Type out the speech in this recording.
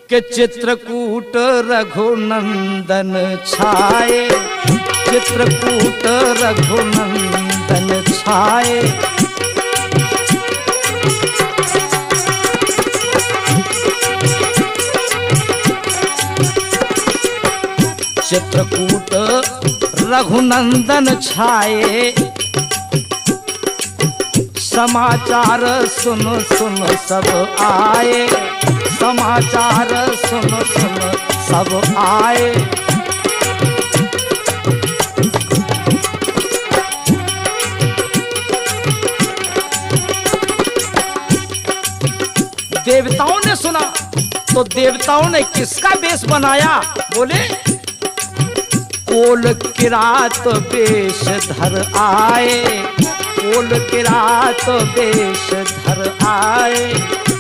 कि चित्रकूट रघुनंदन छाए, चित्रकूट रघुनंदन छाए। चित्रकूट रघुनंदन छाए, समाचार सुन सुन सब आए, समाचार सुन सुन सब आए। देवताओं ने सुना तो देवताओं ने किसका वेश बनाया? बोले कोल किरात वेश धर आए, कोल किरात वेश धर आए।